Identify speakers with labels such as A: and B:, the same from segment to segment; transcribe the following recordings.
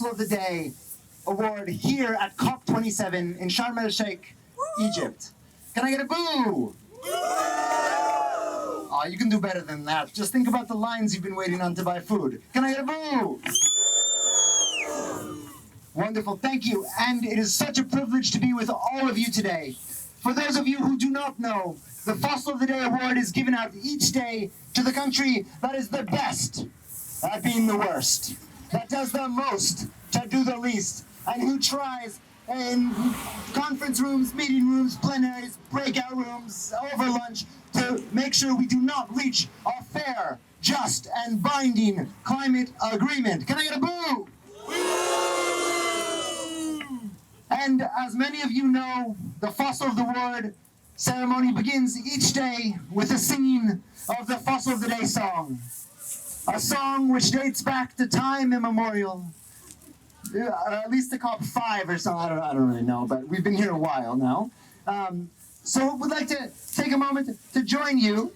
A: Fossil of the Day award here at COP27 in Sharm el-Sheikh, Egypt. Can I get a boo? Oh, you can do better than that. Just think about the lines you've been waiting on to buy food. Can I get a boo? Wonderful, thank you. And it is such a privilege to be with all of you today. For those of you who do not know, the Fossil of the Day Award is given out each day to the country that is the best at being the worst, that does the most to do the least, and who tries in conference rooms, meeting rooms, plenaries, breakout rooms, over lunch, to make sure we do not reach a fair, just, and binding climate agreement. Can I get a boo? And as many of you know, the Fossil of the Award ceremony begins each day with a singing of the Fossil of the Day song. A song which dates back to time immemorial. At least to COP5 or something, I don't really know, but we've been here a while now. So we'd like to take a moment to join you,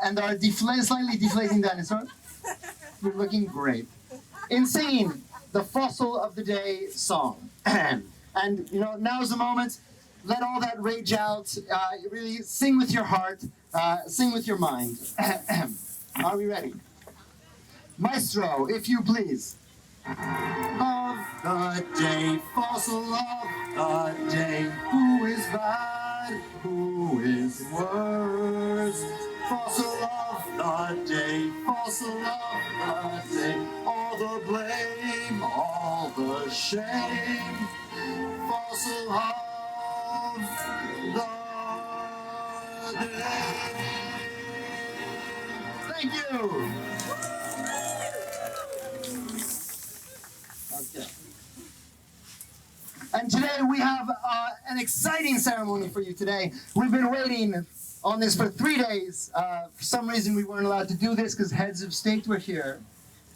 A: and our slightly deflating dinosaur. We're looking great. In singing the Fossil of the Day song. And, you know, now's the moment. Let all that rage out. Really sing with your heart. Sing with your mind. Are we ready? Maestro, if you please. Of the day, fossil of the day. Who is bad? Who is worse? Fossil of the day, fossil of the day. All the blame, all the shame. Fossil of the day. Thank you. Okay. And today we have an exciting ceremony for you today. We've been waiting on this for 3 days. For some reason we weren't allowed to do this because heads of state were here.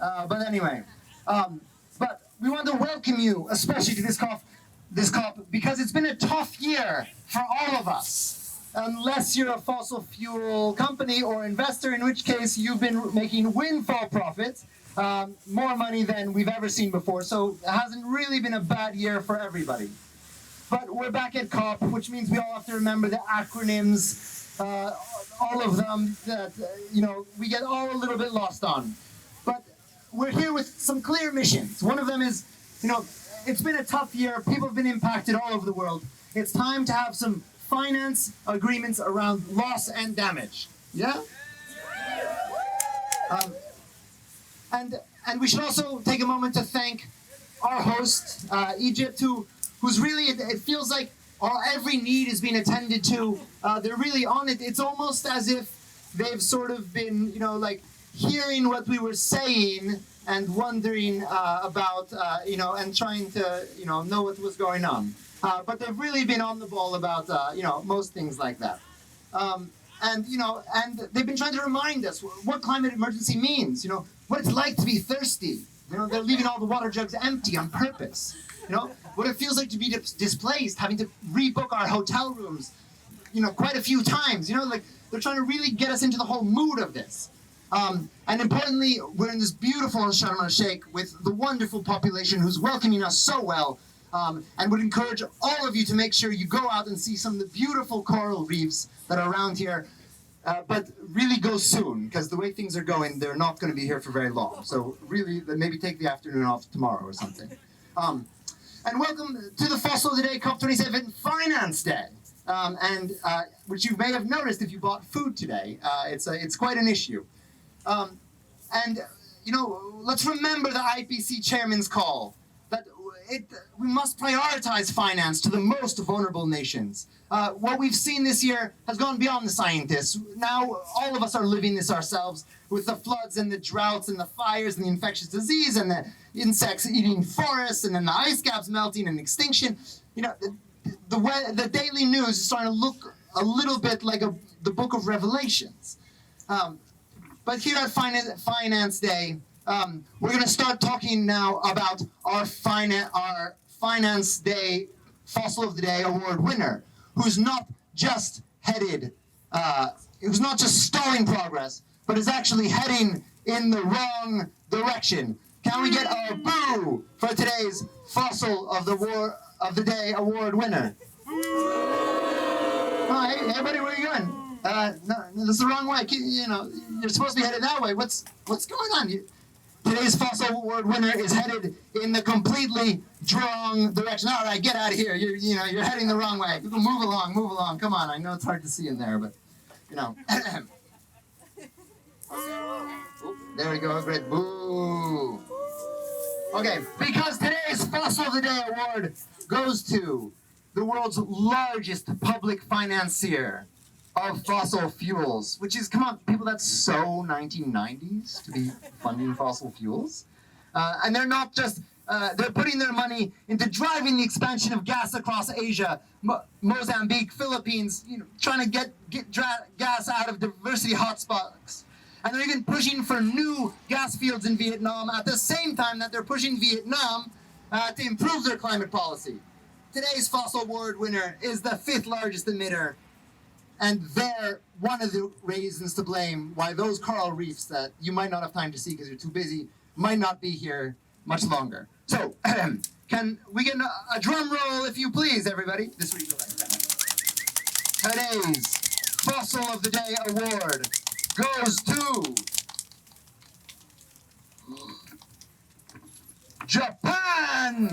A: But anyway, but we want to welcome you, especially to this COP, because it's been a tough year for all of us. Unless you're a fossil fuel company or investor, in which case you've been making windfall profits. More money than we've ever seen before, so it hasn't really been a bad year for everybody. But we're back at COP, which means we all have to remember the acronyms, all of them that, you know, we get all a little bit lost on. But we're here with some clear missions. One of them is, you know, it's been a tough year. People have been impacted all over the world. It's time to have some finance agreements around loss and damage. Yeah? And we should also take a moment to thank our host, Egypt, who's really, it feels like every need is being attended to. They're really on it. It's almost as if they've sort of been, you know, like hearing what we were saying and wondering about, you know, and trying to, you know what was going on. But they've really been on the ball about, you know, most things like that. And, you know, and they've been trying to remind us what climate emergency means, you know, what it's like to be thirsty. You know, they're leaving all the water jugs empty on purpose. You know, what it feels like to be displaced, having to rebook our hotel rooms, you know, quite a few times. You know, like, they're trying to really get us into the whole mood of this. And importantly, we're in this beautiful Sharm el-Sheikh with the wonderful population who's welcoming us so well. And would encourage all of you to make sure you go out and see some of the beautiful coral reefs that are around here. But really go soon, because the way things are going, they're not going to be here for very long. So really, maybe take the afternoon off tomorrow or something. And welcome to the Fossil of the Day COP27 Finance Day. Which you may have noticed if you bought food today. It's quite an issue. And, you know, let's remember the IPC chairman's call. That we must prioritize finance to the most vulnerable nations. What we've seen this year has gone beyond the scientists. Now all of us are living this ourselves with the floods and the droughts and the fires and the infectious disease and the insects eating forests and then the ice caps melting and extinction. You know, the daily news is starting to look a little bit like the book of Revelations. But here at Finance Day, we're going to start talking now about our Finance Day Fossil of the Day Award winner, who's not just who's not just stalling progress, but is actually heading in the wrong direction. Can we get a boo for today's Fossil of the Day award winner? Oh, hey, everybody, where are you going? No, this is the wrong way. You're supposed to be headed that way. What's going on? Today's Fossil Award winner is headed in the completely wrong direction. All right, get out of here. You're heading the wrong way. Move along. Come on. I know it's hard to see in there, but There we go. Great. Boo. Okay, because today's Fossil of the Day award goes to the world's largest public financier of fossil fuels, which is, come on, people, that's so 1990s to be funding fossil fuels. And they're not just, they're putting their money into driving the expansion of gas across Asia, Mozambique, Philippines, trying to get gas out of diversity hotspots. And they're even pushing for new gas fields in Vietnam at the same time that they're pushing Vietnam to improve their climate policy. Today's Fossil Award winner is the 5th largest emitter, and they're one of the reasons to blame why those coral reefs that you might not have time to see because you're too busy might not be here much longer. So, can we get a drum roll, if you please, everybody? This week, today's Fossil of the Day award goes to Japan!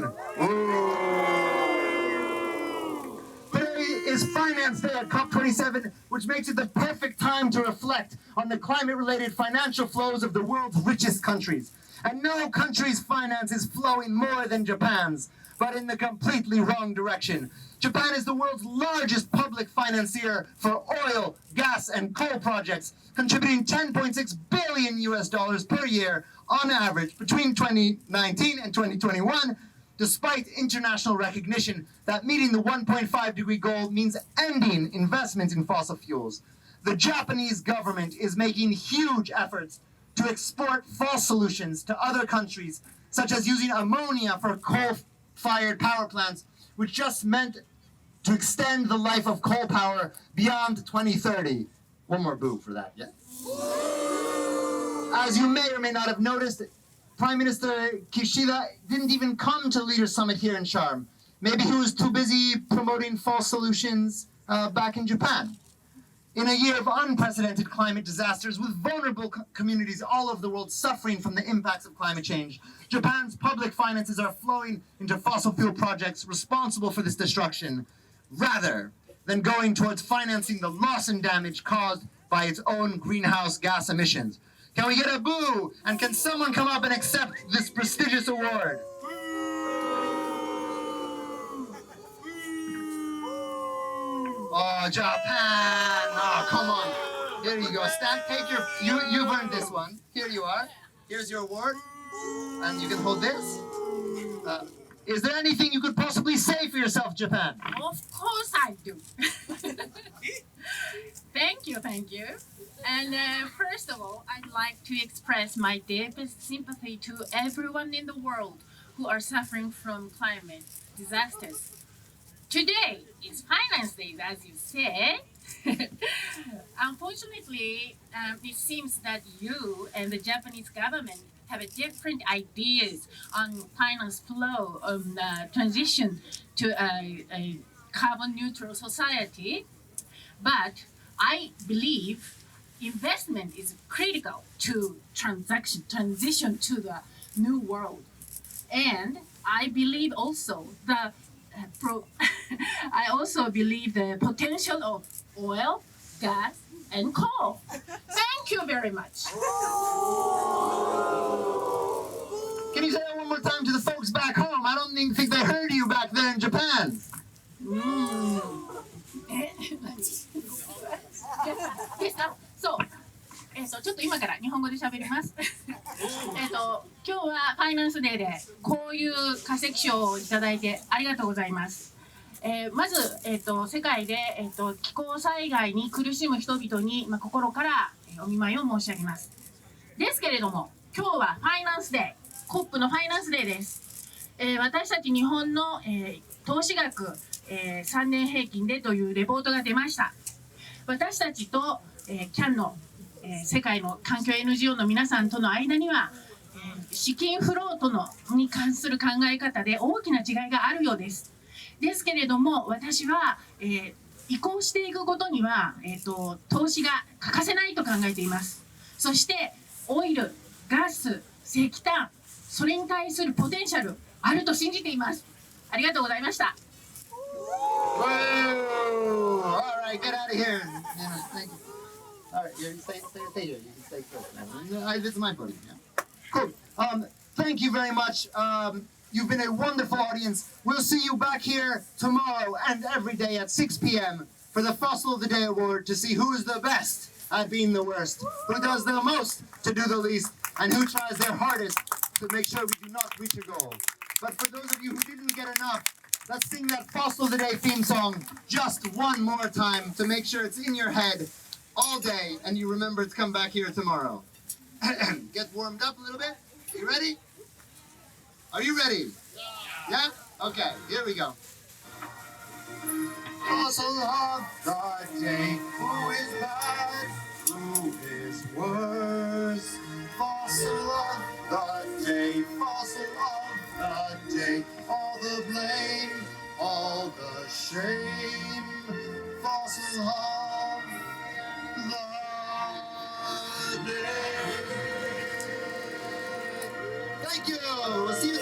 A: Today is Finance Day at COP27, which makes it the perfect time to reflect on the climate-related financial flows of the world's richest countries. And no country's finance is flowing more than Japan's, but in the completely wrong direction. Japan is the world's largest public financier for oil, gas, and coal projects, contributing $10.6 billion per year on average between 2019 and 2021, despite international recognition that meeting the 1.5-degree goal means ending investments in fossil fuels. The Japanese government is making huge efforts to export false solutions to other countries, such as using ammonia for coal-fired power plants, which just meant to extend the life of coal power beyond 2030. One more boo for that, yeah? As you may or may not have noticed, Prime Minister Kishida didn't even come to Leaders Summit here in Sharm. Maybe he was too busy promoting false solutions back in Japan. In a year of unprecedented climate disasters with vulnerable communities all over the world suffering from the impacts of climate change, Japan's public finances are flowing into fossil fuel projects responsible for this destruction, rather than going towards financing the loss and damage caused by its own greenhouse gas emissions. Can we get a boo? And can someone come up and accept this prestigious award? Oh, Japan! Oh, come on. Here you go. Take you've earned this one. Here you are. Here's your award. And you can hold this. Is there anything you could possibly say for yourself, Japan?
B: Of course I do. Thank you. And first of all, I'd like to express my deepest sympathy to everyone in the world who are suffering from climate disasters. Today is Finance Day, as you said. Unfortunately, it seems that you and the Japanese government have different ideas on finance flow on the transition to a carbon-neutral society. But I believe investment is critical to transition to the new world. And I believe also the potential of oil, gas, and coal. Thank you very much.
A: Can you say that one more time to the folks back home? I don't think they heard you back there in Japan.
B: So, ちょっと今から日本語で喋ります。今日はファイナンスデーでこういう化石賞をいただいてありがとうございます。まず、世界で、気候災害に苦しむ人々に、心からお見舞いを申し上げます。ですけれども、今日はファイナンスデー、COP のファイナンスデーです。私たち日本の、投資額、3年平均でというレポートが出ました。私たちと、CAN の世界の環境 NGO の皆さんとの間には、資金フロートに関する考え方で大きな違いがあるようです。ですけれども私は、移行していくことには、投資が欠かせないと考えています。そしてオイル、ガス、石炭、それに対するポテンシャルあると信じています。ありがとうございました。
A: Whoa! All right, get out of here. Thank you. All right, you stay here. You can stay close. This is my podium. Yeah. Cool. Thank you very much. You've been a wonderful audience. We'll see you back here tomorrow and every day at 6 p.m. for the Fossil of the Day Award to see who is the best at being the worst, who does the most to do the least, and who tries their hardest to make sure we do not reach a goal. But for those of you who didn't get enough, let's sing that Fossil of the Day theme song just one more time to make sure it's in your head all day and you remember to come back here tomorrow. Get warmed up a little bit. You ready? Are you ready? Yeah? Okay, here we go. Fossil of the day, who is bad, who is worse? Fossil of the day, fossil of the day, all the blame, all the shame. Fossil of the day. Thank you. We'll see you